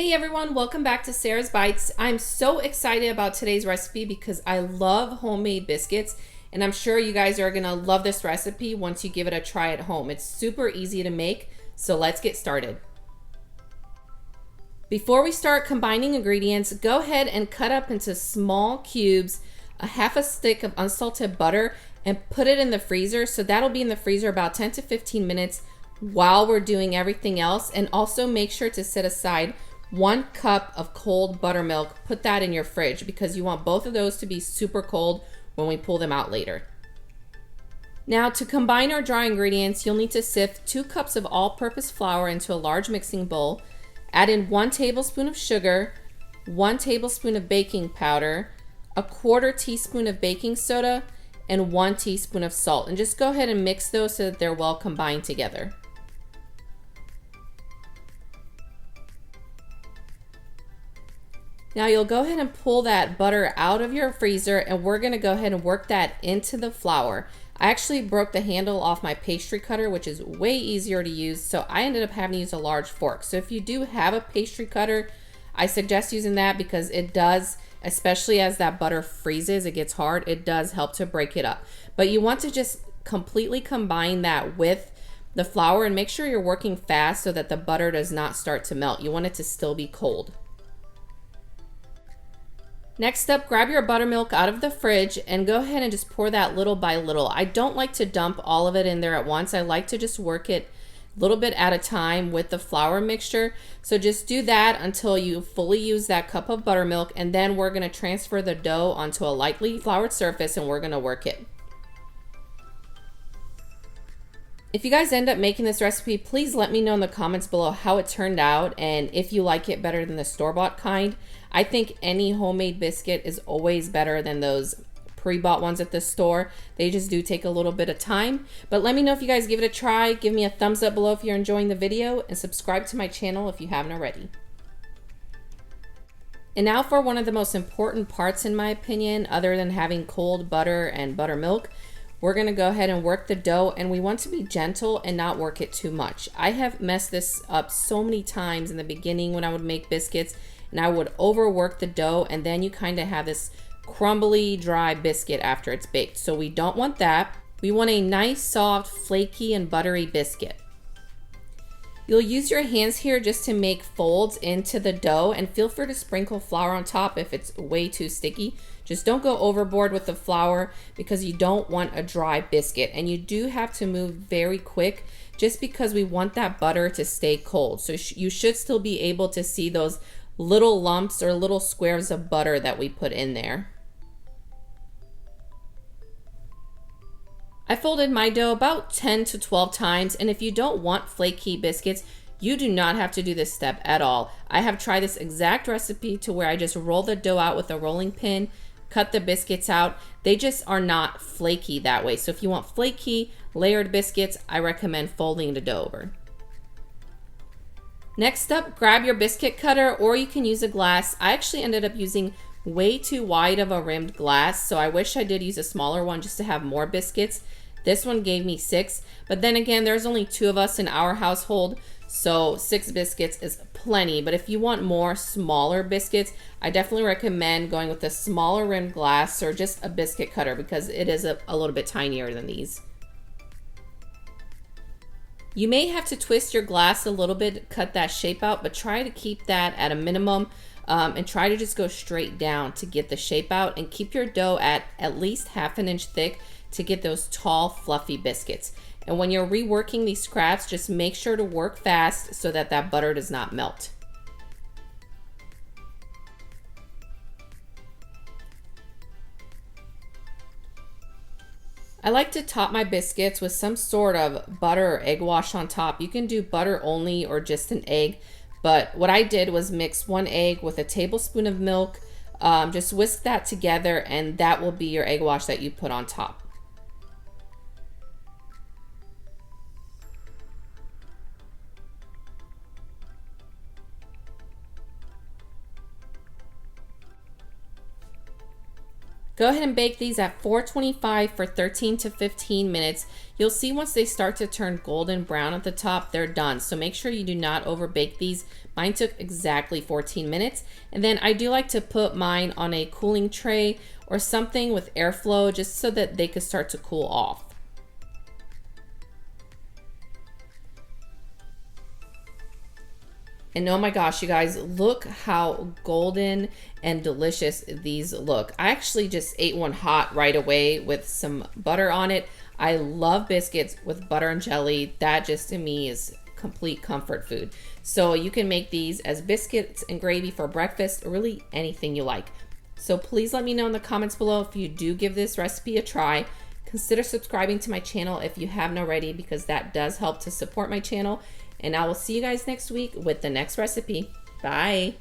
Hey everyone, welcome back to Sarah's Bites. I'm so excited about today's recipe because I love homemade biscuits and I'm sure you guys are gonna love this recipe once you give it a try at home. It's super easy to make, so let's get started. Before we start combining ingredients, go ahead and cut up into small cubes a half a stick of unsalted butter and put it in the freezer. So that'll be in the freezer about 10 to 15 minutes while we're doing everything else. And also make sure to set aside 1 cup of cold buttermilk. Put that in your fridge because you want both of those to be super cold when we pull them out later. Now to combine our dry ingredients, you'll need to sift 2 cups of all-purpose flour into a large mixing bowl. Add in 1 tablespoon of sugar, 1 tablespoon of baking powder, 1/4 teaspoon of baking soda, and 1 teaspoon of salt. And just go ahead and mix those so that they're well combined together. Now you'll go ahead and pull that butter out of your freezer and we're gonna go ahead and work that into the flour. I actually broke the handle off my pastry cutter, which is way easier to use, so I ended up having to use a large fork. So if you do have a pastry cutter, I suggest using that because it does, especially as that butter freezes, it gets hard, it does help to break it up. But you want to just completely combine that with the flour and make sure you're working fast so that the butter does not start to melt. You want it to still be cold. Next up, grab your buttermilk out of the fridge and go ahead and just pour that little by little. I don't like to dump all of it in there at once. I like to just work it a little bit at a time with the flour mixture. So just do that until you fully use that cup of buttermilk, and then we're gonna transfer the dough onto a lightly floured surface and we're gonna work it. If you guys end up making this recipe, please let me know in the comments below how it turned out and if you like it better than the store-bought kind. I think any homemade biscuit is always better than those pre-bought ones at the store. They just do take a little bit of time. But let me know if you guys give it a try. Give me a thumbs up below if you're enjoying the video and subscribe to my channel if you haven't already. And now for one of the most important parts in my opinion, other than having cold butter and buttermilk. We're gonna go ahead and work the dough, and we want to be gentle and not work it too much. I have messed this up so many times in the beginning when I would make biscuits, and I would overwork the dough, and then you kind of have this crumbly, dry biscuit after it's baked. So we don't want that. We want a nice, soft, flaky, and buttery biscuit. You'll use your hands here just to make folds into the dough, and feel free to sprinkle flour on top if it's way too sticky. Just don't go overboard with the flour because you don't want a dry biscuit, and you do have to move very quick just because we want that butter to stay cold. So you should still be able to see those little lumps or little squares of butter that we put in there. I folded my dough about 10 to 12 times, and if you don't want flaky biscuits, you do not have to do this step at all. I have tried this exact recipe to where I just roll the dough out with a rolling pin, cut the biscuits out. They just are not flaky that way. So if you want flaky, layered biscuits, I recommend folding the dough over. Next up, grab your biscuit cutter, or you can use a glass. I actually ended up using way too wide of a rimmed glass, so I wish I did use a smaller one just to have more biscuits. This one gave me 6, but then again, there's only 2 of us in our household, so 6 biscuits is plenty. But if you want more smaller biscuits, I definitely recommend going with a smaller rimmed glass or just a biscuit cutter because it is a little bit tinier than these. You may have to twist your glass a little bit to cut that shape out, but try to keep that at a minimum and try to just go straight down to get the shape out, and keep your dough at least 1/2 inch thick to get those tall, fluffy biscuits. And when you're reworking these scraps, just make sure to work fast so that that butter does not melt. I like to top my biscuits with some sort of butter or egg wash on top. You can do butter only or just an egg, but what I did was mix 1 egg with a tablespoon of milk. Just whisk that together, and that will be your egg wash that you put on top. Go ahead and bake these at 425 for 13 to 15 minutes. You'll see once they start to turn golden brown at the top, they're done. So make sure you do not over bake these. Mine took exactly 14 minutes. And then I do like to put mine on a cooling tray or something with airflow just so that they could start to cool off. And oh my gosh, you guys, look how golden and delicious these look. I actually just ate one hot right away with some butter on it. I love biscuits with butter and jelly. That just to me is complete comfort food. So you can make these as biscuits and gravy for breakfast, or really anything you like. So please let me know in the comments below if you do give this recipe a try. Consider subscribing to my channel if you haven't already, because that does help to support my channel. And I will see you guys next week with the next recipe. Bye.